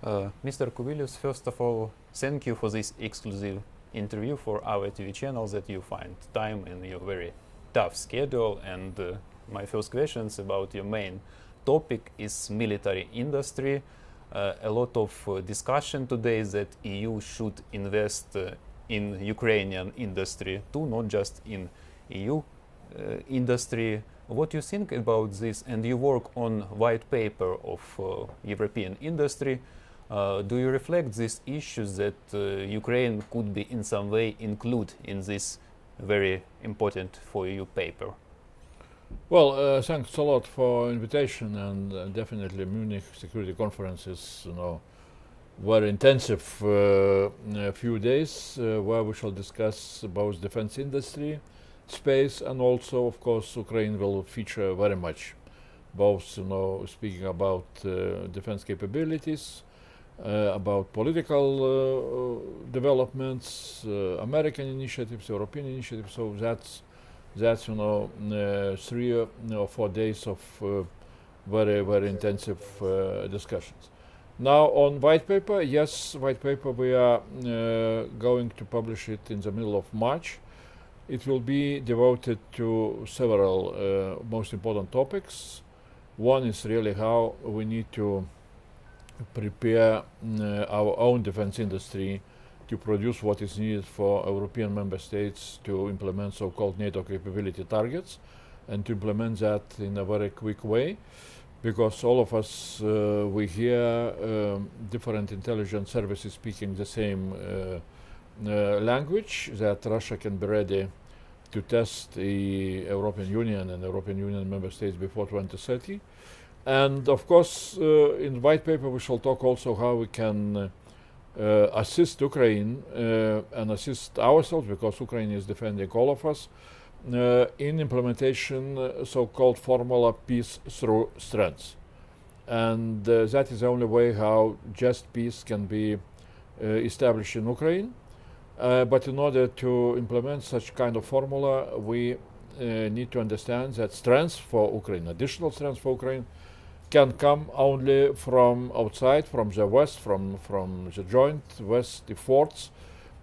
Mr. Kubilius, first of all, thank you for this exclusive interview for our TV channel that you find time in your very tough schedule. And my first question is about your main topic is military industry. A lot of discussion today is that EU should invest in Ukrainian industry too, not just in EU industry. What do you think about this? And you work on white paper of European industry. Do you reflect these issues that Ukraine could be in some way included in this very important for EU paper? Well, thanks a lot for invitation, and definitely Munich Security Conference is, very intensive few days where we shall discuss both defense industry, space, and also, of course, Ukraine will feature very much. Both, speaking about defense capabilities, about political developments, American initiatives, European initiatives. So that's 3 or 4 days of very intensive discussions. Now on white paper, yes, white paper we are going to publish it in the middle of March. It will be devoted to several most important topics. One is really how we need to prepare our own defense industry to produce what is needed for European member states to implement so-called Nato capability targets, and to implement that in a very quick way, because all of us we hear different intelligence services speaking the same language, that Russia can be ready to test the European Union and European Union member states before 2030. And of course, in the white paper we shall talk also how we can assist Ukraine and assist ourselves, because Ukraine is defending all of us, in implementation so-called formula peace through strength. And that is the only way how just peace can be established in Ukraine. But in order to implement such kind of formula, we need to understand that strength for Ukraine, additional strength for Ukraine, can come only from outside, from the West, from the joint West efforts,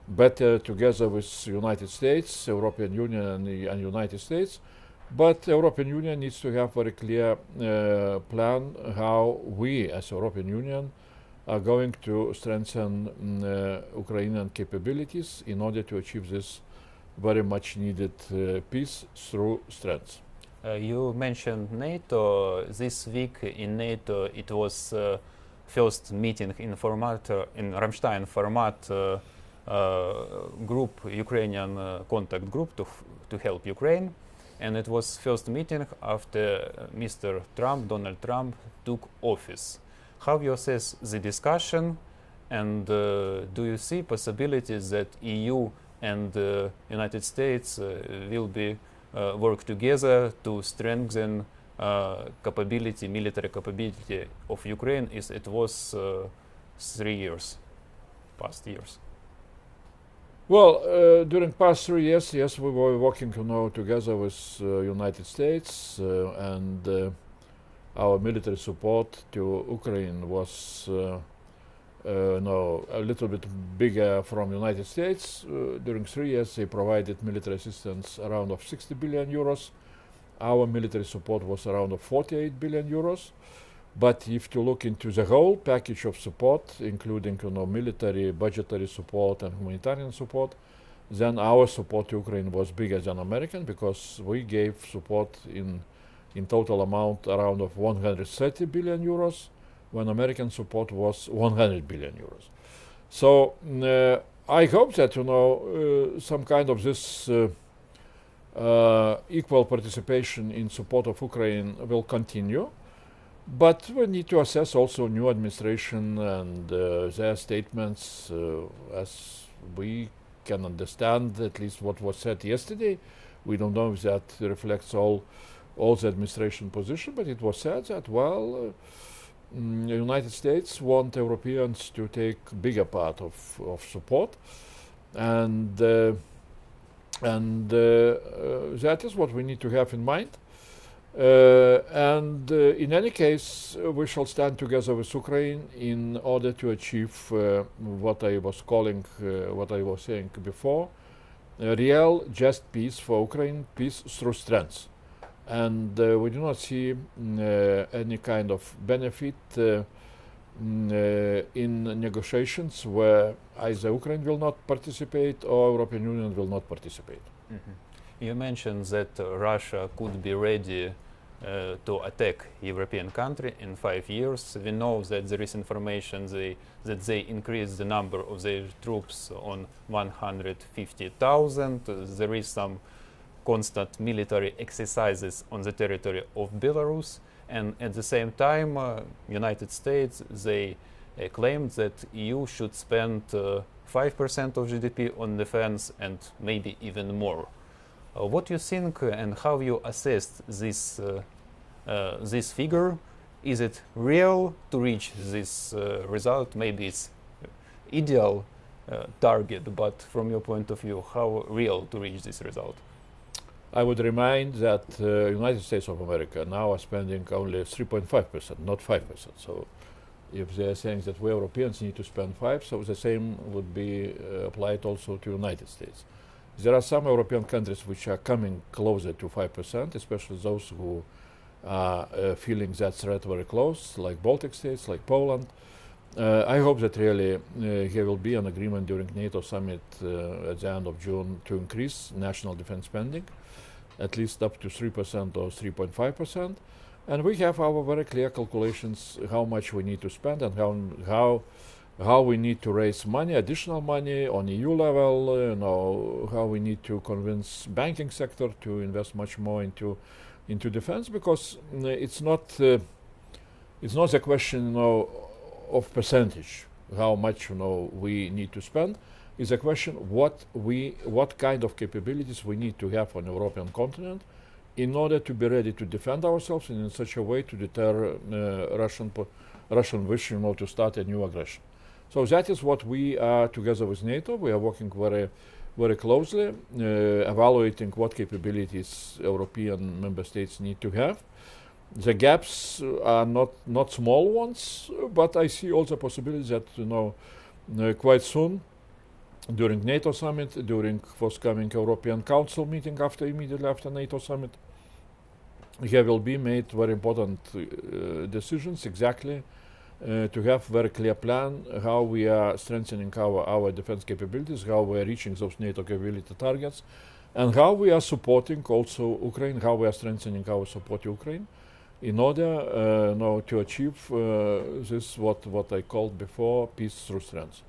better together with United States, European Union and United States. But European Union needs to have very clear plan how we as European Union are going to strengthen Ukrainian capabilities in order to achieve this very much needed peace through strength. You mentioned NATO. This week in NATO it was first meeting in Ramstein format group, Ukrainian contact group to help Ukraine, and it was first meeting after Mr. Donald Trump took office. How you assess the discussion, and do you see possibilities that EU and United States will be work together to strengthen military capability of Ukraine as it was 3 years, past years? Well, during past 3 years, yes, we were working together with United States, and our military support to Ukraine was a little bit bigger from United States. During 3 years, they provided military assistance around of 60 billion euros. Our military support was around of 48 billion euros. But if you look into the whole package of support, including military, budgetary support and humanitarian support, then our support to Ukraine was bigger than American, because we gave support in total amount around of 130 billion euros, when American support was 100 billion euros. So I hope that some kind of this equal participation in support of Ukraine will continue. But we need to assess also new administration and their statements, as we can understand at least what was said yesterday. We don't know if that reflects all the administration position, but it was said that, well, the United States want Europeans to take bigger part of support, and that is what we need to have in mind. In any case, we shall stand together with Ukraine in order to achieve what I was calling, what I was saying before, a real just peace for Ukraine, peace through strength. And we do not see any kind of benefit in negotiations where either Ukraine will not participate or European Union will not participate. You mentioned that Russia could be ready to attack European country in 5 years. We know that there is information that they increased the number of their troops on 150,000. There is some constant military exercises on the territory of Belarus, and at the same time, United States, they claimed that EU should spend 5% of GDP on defense and maybe even more. What do you think and how you assess this figure? Is it real to reach this result? Maybe it's ideal target, but from your point of view, how real to reach this result? I would remind that United States of America now are spending only 3.5%, not 5%. So if they are saying that we Europeans need to spend 5%, so the same would be applied also to United States. There are some European countries which are coming closer to 5%, especially those who are feeling that threat very close, like Baltic states, like Poland. I hope that really there will be an agreement during NATO summit at the end of June to increase national defense spending, at least up to 3% or 3.5%. And we have our very clear calculations how much we need to spend and how we need to raise money, additional money on EU level, how we need to convince banking sector to invest much more into defense, because it's not the question of percentage, how much we need to spend. Is a question what kind of capabilities we need to have on the European continent in order to be ready to defend ourselves and in such a way to deter Russian wish to start a new aggression. So that is what we are together with NATO. We are working very, very closely, evaluating what capabilities European member states need to have. The gaps are not small ones, but I see also possibilities that quite soon, during NATO summit, during forthcoming European Council meeting immediately after NATO summit, here will be made very important decisions exactly to have very clear plan how we are strengthening our defense capabilities, how we are reaching those NATO capability targets, and how we are supporting also Ukraine, how we are strengthening our support to Ukraine in order to achieve this what I called before peace through strength.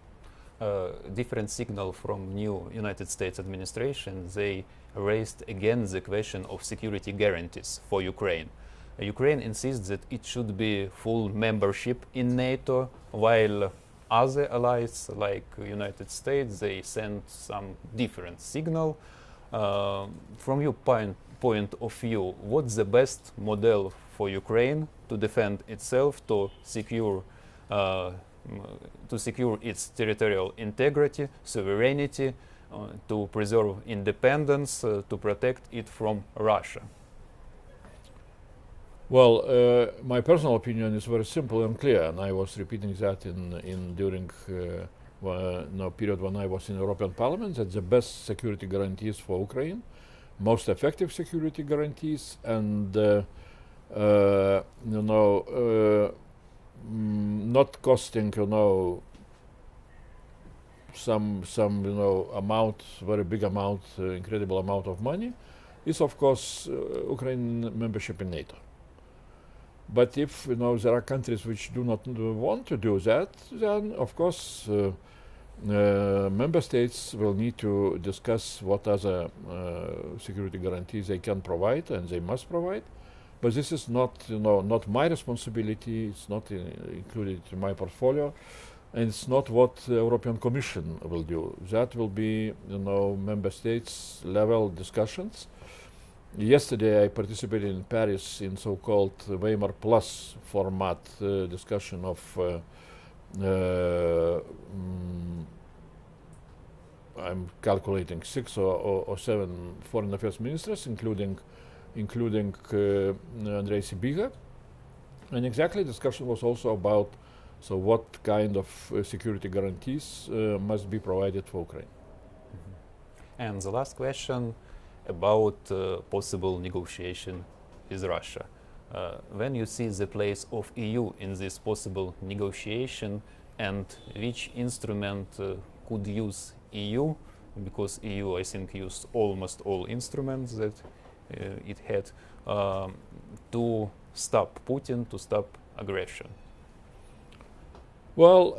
Different signal from new United States administration, they raised again the question of security guarantees for Ukraine. Ukraine insists that it should be full membership in NATO, while other allies like United States, they send some different signal. From your point of view, what's the best model for Ukraine to defend itself, to secure its territorial integrity, sovereignty, to preserve independence, to protect it from Russia? Well, my personal opinion is very simple and clear, and I was repeating that during period when I was in European Parliament, that the best security guarantees for Ukraine, most effective security guarantees, and not costing some amount, very big amount, incredible amount of money, is of course Ukraine membership in NATO. But if there are countries which do not want to do that, then of course member states will need to discuss what other security guarantees they can provide and they must provide. But this is not my responsibility. It's not included in my portfolio, and it's not what the European Commission will do. That will be member states level discussions. Yesterday I participated in Paris in so-called Weimar Plus format discussion of I'm calculating 6 or 7 foreign affairs ministers, including including Andrius Kubilius. And exactly discussion was also about so what kind of security guarantees must be provided for Ukraine. And the last question about possible negotiation with Russia. When you see the place of EU in this possible negotiation, and which instrument could use EU, because EU I think used almost all instruments that it had to stop Putin, to stop aggression? Well,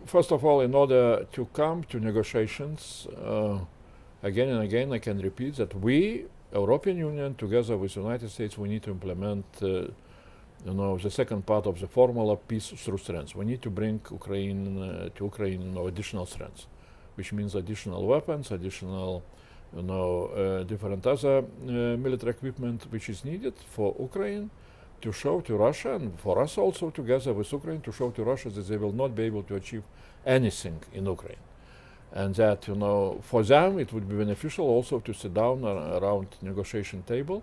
first of all, in order to come to negotiations, again and again, I can repeat that we, European Union, together with the United States, we need to implement, the second part of the formula, peace through strength. We need to bring Ukraine to Ukraine, additional strengths, which means additional weapons, additional, different other military equipment which is needed for Ukraine to show to Russia, and for us also together with Ukraine to show to Russia that they will not be able to achieve anything in Ukraine. And that, for them it would be beneficial also to sit down around negotiation table.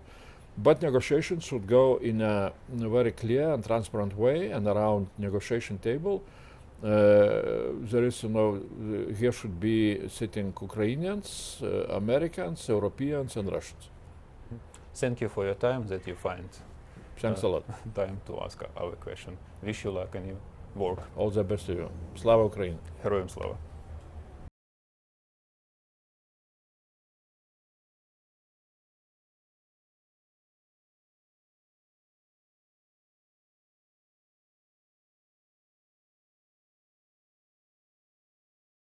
But negotiations should go in a very clear and transparent way, and around negotiation table there is, here should be sitting Ukrainians, Americans, Europeans and Russians. Thank you for your time that you find Thanks a lot. time to ask our question. Wish you luck in your work. All the best to you. Slava Ukraini. Героям слава.